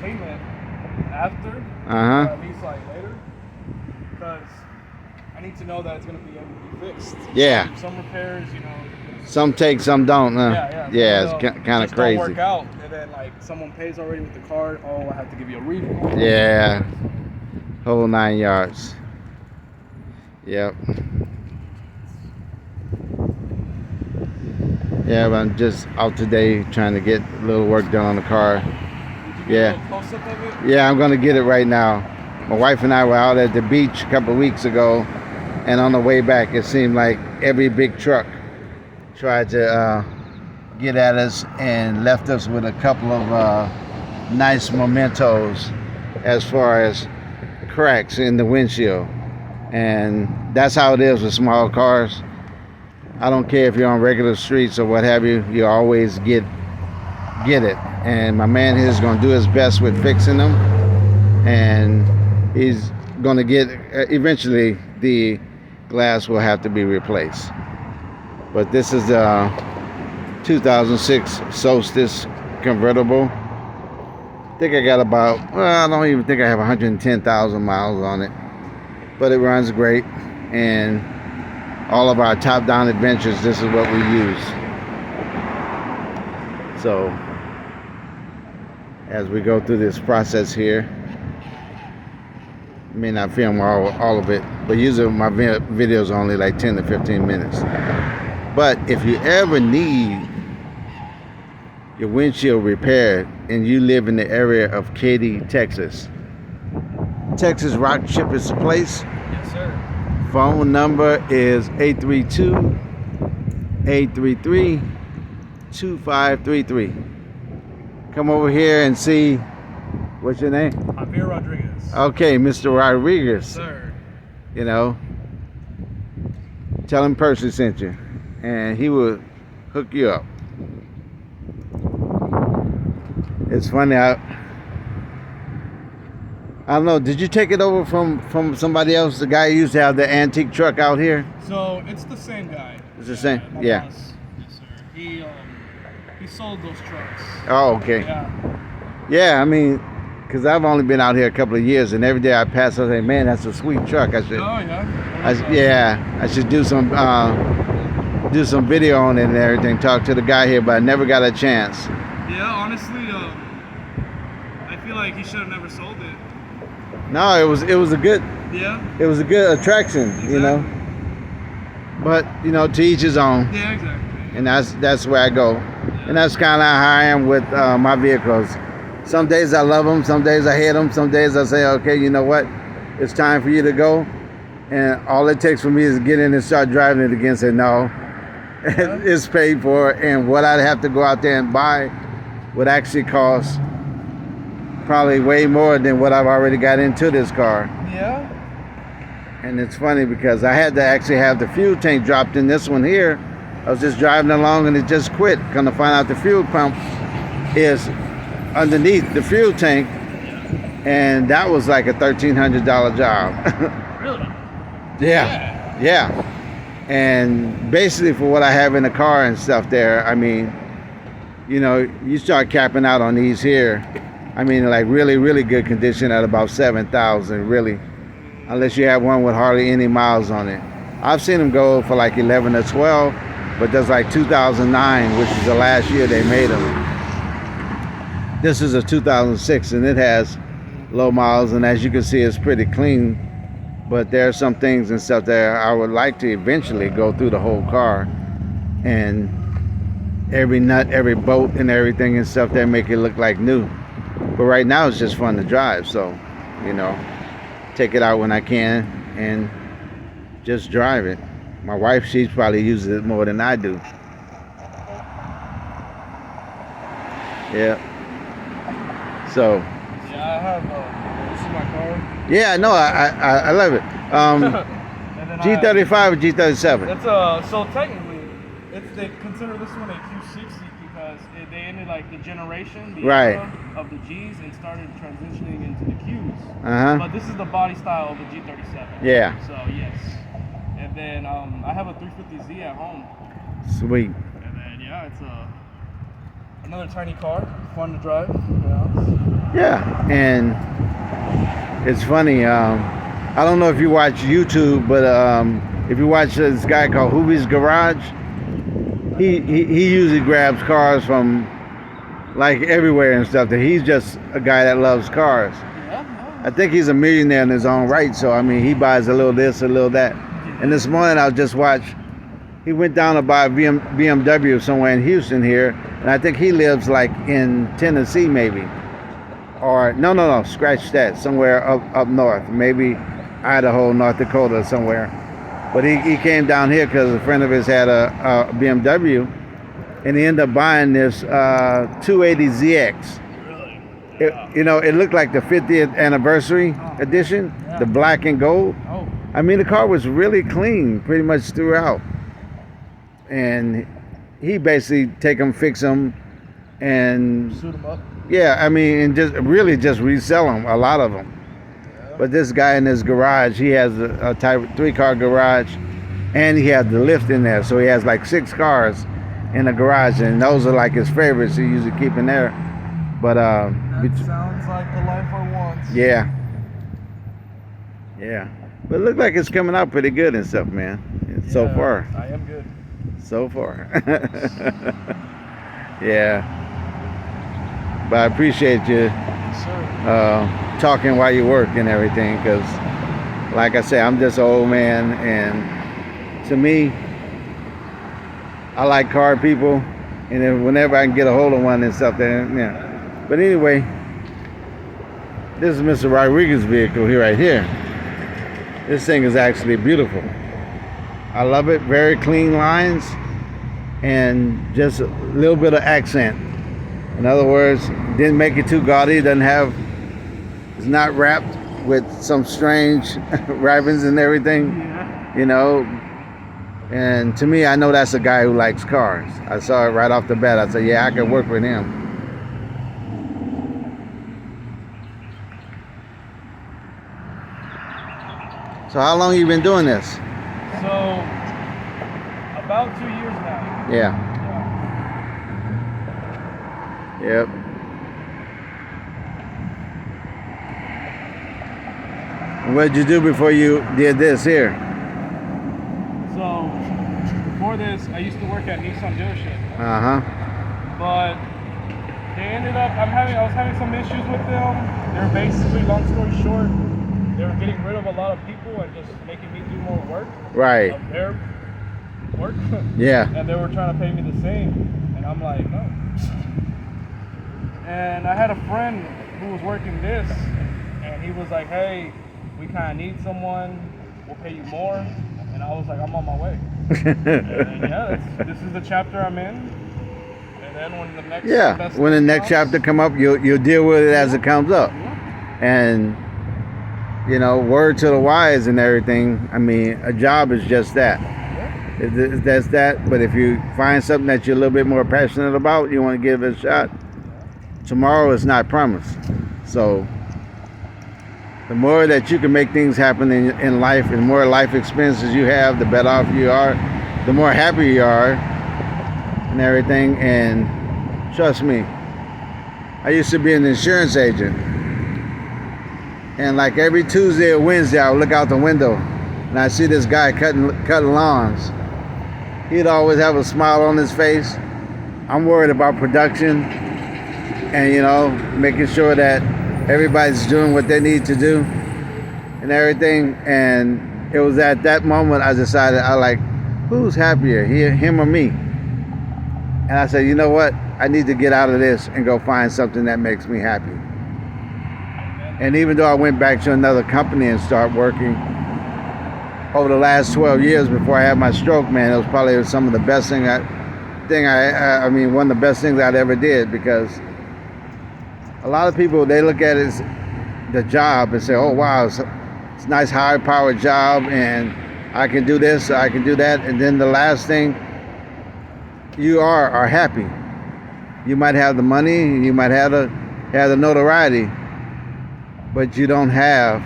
payment after, Uh-huh. at least like later, because I need to know that it's gonna be able to be fixed. Yeah. Some repairs, you know. Some take, some don't. Yeah, it's kind of just crazy. Don't work out, and then like someone pays already with the card. Oh, I have to give you a refund. Yeah. Whole 9 yards. Yep. Yeah, but I'm just out today trying to get a little work done on the car. Did you get a little close-up of it? Yeah, I'm gonna get it right now. My wife and I were out at the beach a couple of weeks ago, and on the way back, it seemed like every big truck tried to get at us and left us with a couple of nice mementos as far as cracks in the windshield. And that's how it is with small cars. I don't care if you're on regular streets or what have you, you always get it. And my man here is going to do his best with fixing them, and he's going to get eventually the glass will have to be replaced. But this is a 2006 Solstice convertible. I think I got about, well, I don't even think I have 110,000 miles on it, but it runs great. And all of our top-down adventures, this is what we use. So as we go through this process here, I may not film all of it, but usually my videos are only like 10 to 15 minutes. But if you ever need your windshield repaired and you live in the area of Katy, Texas, Texas Rock Chip is the place. Yes, sir. Phone number is 832-833-2533. Come over here and see, what's your name? Javier Rodriguez. Okay, Mr. Rodriguez. Yes, sir. You know, tell him Percy sent you, and he will hook you up. It's funny, I don't know, did you take it over from somebody else? The guy who used to have the antique truck out here? So it's the same guy. It's the same? My Yeah. boss. Yes, sir. He sold those trucks. Oh, okay. Yeah. Yeah, I mean, because I've only been out here a couple of years, and every day I pass, I say, man, that's a sweet truck. I should, Oh yeah. I should do some video on it and everything, talk to the guy here, but I never got a chance. Yeah, honestly, I feel like he should have never sold it. No, it was a good attraction, Exactly. you know. But you know, to each his own. Yeah, exactly. And that's where I go. And that's kind of how I am with my vehicles. Some days I love them, some days I hate them, some days I say, okay, you know what, it's time for you to go. And all it takes for me is to get in and start driving it again and say, no, it's paid for. And what I'd have to go out there and buy would actually cost probably way more than what I've already got into this car. Yeah. And it's funny because I had to actually have the fuel tank dropped in this one here. I was just driving along and it just quit. Come to find out the fuel pump is underneath the fuel tank, and that was like a $1,300 job. Really? Yeah. And basically for what I have in the car and stuff there, I mean, you know, you start capping out on these here. I mean, like really, really good condition at about 7,000, really, unless you have one with hardly any miles on it. I've seen them go for like 11 or 12, but that's like 2009, which is the last year they made them. This is a 2006, and it has low miles, and as you can see, it's pretty clean. But there are some things and stuff there I would like to eventually go through the whole car, and every nut, every bolt, and everything and stuff there, make it look like new. But right now it's just fun to drive, so you know, take it out when I can and just drive it. My wife, she's probably uses it more than I do. Yeah. So. Yeah, I have. This is my car. Yeah, no, I love it. G35 or G37? That's so technically, they consider this one a Q60 because they ended like the generation, the era of the Gs, and started transitioning into the Qs. But this is the body style of the G37. Yeah. So yes, and then I have a 350Z at home. Sweet. And then yeah, Another tiny car, fun to drive. Yeah. Yeah, and it's funny. I don't know if you watch YouTube, but if you watch this guy called Hoovy's Garage, he usually grabs cars from like everywhere and stuff. That he's just a guy that loves cars. Yeah. I think he's a millionaire in his own right. So I mean, he buys a little this, a little that. And this morning I just watched. He went down to buy a BMW somewhere in Houston here, and I think he lives like in Tennessee maybe. Or no, scratch that. Somewhere up north, maybe Idaho, North Dakota, somewhere. But he came down here because a friend of his had a BMW, and he ended up buying this 280ZX. Really? It looked like the 50th anniversary edition, the black and gold. Oh. I mean, the car was really clean, pretty much throughout. And he basically take them, fix them, and Suit them up. yeah, I mean, and just resell them, a lot of them. Yeah. But this guy in his garage, he has a type 3-car garage, and he has the lift in there, so he has like 6 cars in the garage, and those are like his favorites. He usually keep in there. But that sounds like the life I want. yeah. But it looked like it's coming out pretty good and stuff, man. So far. I am good. So far. Yeah. But I appreciate you Yes, sir. talking while you work and everything, because like I say, I'm just an old man, and to me, I like car people, and then whenever I can get a hold of one and stuff, then yeah. But anyway, this is Mr. Rodriguez's vehicle here, right here. This thing is actually beautiful. I love it. Very clean lines and just a little bit of accent. In other words, didn't make it too gaudy. It's not wrapped with some strange wrappings and everything. Yeah. And to me, I know that's a guy who likes cars. I saw it right off the bat. I said, yeah, I could work with him. So how long you been doing this? So, about 2 years now. Yeah. Yep. What did you do before you did this here? So, before this, I used to work at Nissan dealership. Uh-huh. But they ended up, I was having some issues with them. They're basically, long story short, they were getting rid of a lot of people and just making me do more work. Right. Of their work. Yeah. And they were trying to pay me the same. And I'm like, no. And I had a friend who was working this, and he was like, hey, we kind of need someone. We'll pay you more. And I was like, I'm on my way. And yeah, this is the chapter I'm in. And then when the next when the next chapter come up, you'll deal with it as it comes up. And word to the wise and everything. I mean, a job is just that. That's that. But if you find something that you're a little bit more passionate about, you want to give it a shot. Tomorrow is not promised. So the more that you can make things happen in life, and the more life experiences you have, the better off you are, the more happy you are and everything. And trust me, I used to be an insurance agent, and like every Tuesday or Wednesday I would look out the window and I see this guy cutting lawns. He'd always have a smile on his face. I'm worried about production and making sure that everybody's doing what they need to do and everything. And it was at that moment I decided, who's happier, him or me? And I said, you know what? I need to get out of this and go find something that makes me happy. And even though I went back to another company and started working, over the last 12 years before I had my stroke, man, it was probably some of the best one of the best things I'd ever did, because a lot of people, they look at it as the job and say, oh wow, it's a nice high-powered job and I can do this, I can do that, and then the last thing, you are happy. You might have the money, you might have the notoriety, but you don't have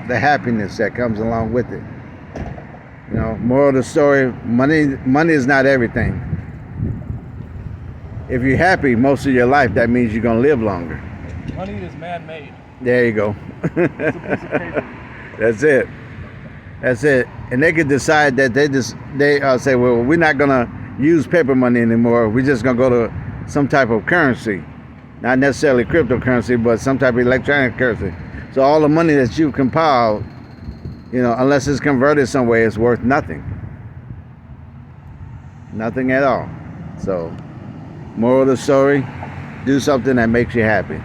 the happiness that comes along with it. Moral of the story, money is not everything. if you're happy most of your life, that means you're gonna live longer. Money is man-made. There you go. It's a piece of paper. That's it. That's it. And they could decide that they say, well, we're not gonna use paper money anymore. We're just gonna go to some type of currency, not necessarily cryptocurrency, but some type of electronic currency. So all the money that you've compiled, you know, unless it's converted some way, it's worth nothing. Nothing at all. So, moral of the story, do something that makes you happy.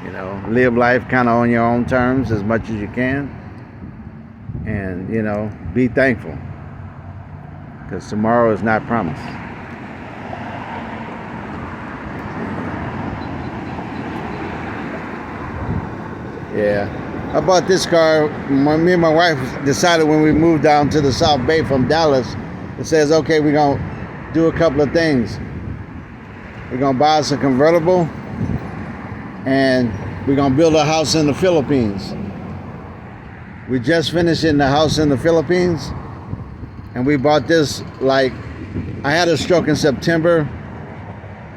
You know, live life kind of on your own terms as much as you can. And, you know, be thankful. Because tomorrow is not promised. Yeah. I bought this car. Me and my wife decided when we moved down to the South Bay from Dallas, it says, okay, we're going to do a couple of things. We're going to buy us a convertible, and we're going to build a house in the Philippines. We just finished in the house in the Philippines, and we bought this, like, I had a stroke in September,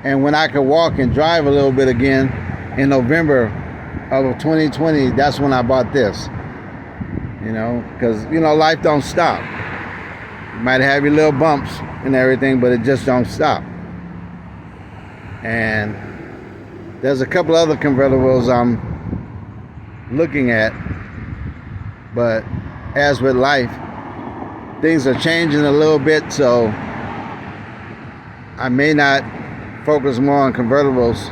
and when I could walk and drive a little bit again in November of 2020, that's when I bought this. You know, because, you know, life don't stop. You might have your little bumps and everything, but it just don't stop. And there's a couple other convertibles I'm looking at, but as with life, things are changing a little bit, so I may not focus more on convertibles.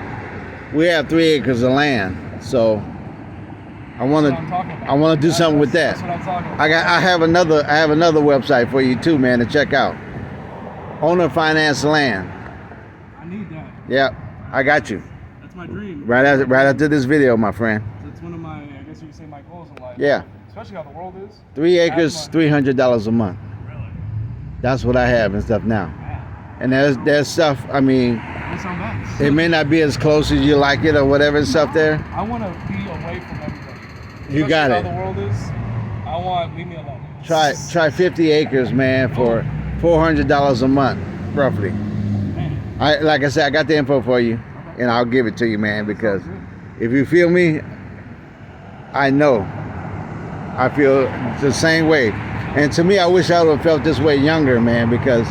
We have 3 acres of land, so I want to do something with that. That's what I'm talking about. I have another website for you too, man, to check out. Owner Finance Land. I need that. Yep, I got you. That's my dream. Right after this video, my friend. It's one of my, I guess you could say, my goals in life. Yeah. Especially how the world is. 3 acres, $300 a month. Really? That's what I have and stuff now. Yeah. And there's stuff, I mean, It's on that. it may not be as close as you like it or whatever and stuff there. I want to be away from everybody. You got Especially it. How the world is. I want, leave me alone. Try 50 acres, man, for $400 a month, roughly. Man. Like I said, I got the info for you, and I'll give it to you, man, because if you feel me, I know. I feel the same way. And to me, I wish I would have felt this way younger, man, because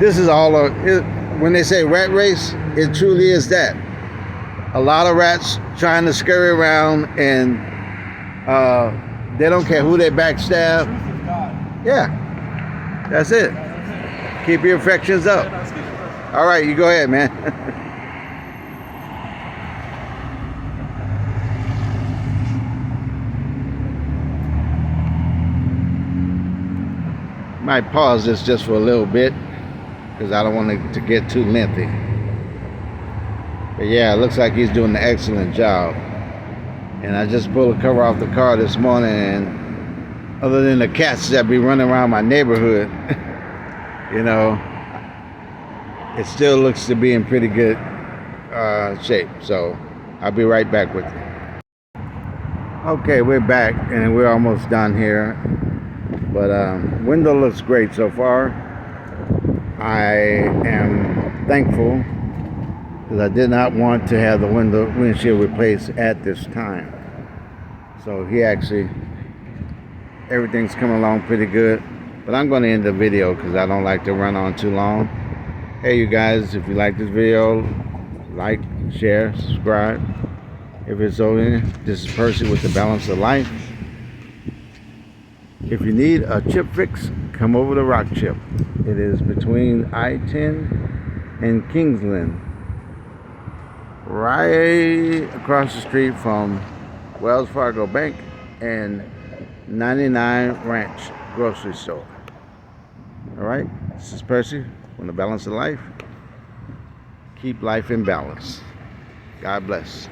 this is all when they say rat race, it truly is that. A lot of rats trying to scurry around, and they don't care who they backstab. Truth is God. Yeah, that's it. Keep your affections up. All right, you go ahead, man. Might pause this just for a little bit because I don't want it to get too lengthy. But yeah, it looks like he's doing an excellent job. And I just pulled the cover off the car this morning, and other than the cats that be running around my neighborhood, you know, it still looks to be in pretty good shape. So I'll be right back with you. Okay, we're back and we're almost done here. But window looks great so far. I am thankful because I did not want to have the windshield replaced at this time. So everything's coming along pretty good. But I'm going to end the video because I don't like to run on too long. Hey, you guys, if you like this video, like, share, subscribe. If it's over, this is Percy with the Balance of Life. If you need a chip fix, come over to Rock Chip. It is between I-10 and Kingsland, right across the street from Wells Fargo Bank and 99 Ranch Grocery Store. All right, this is Percy from the Balance of Life. Keep life in balance. God bless.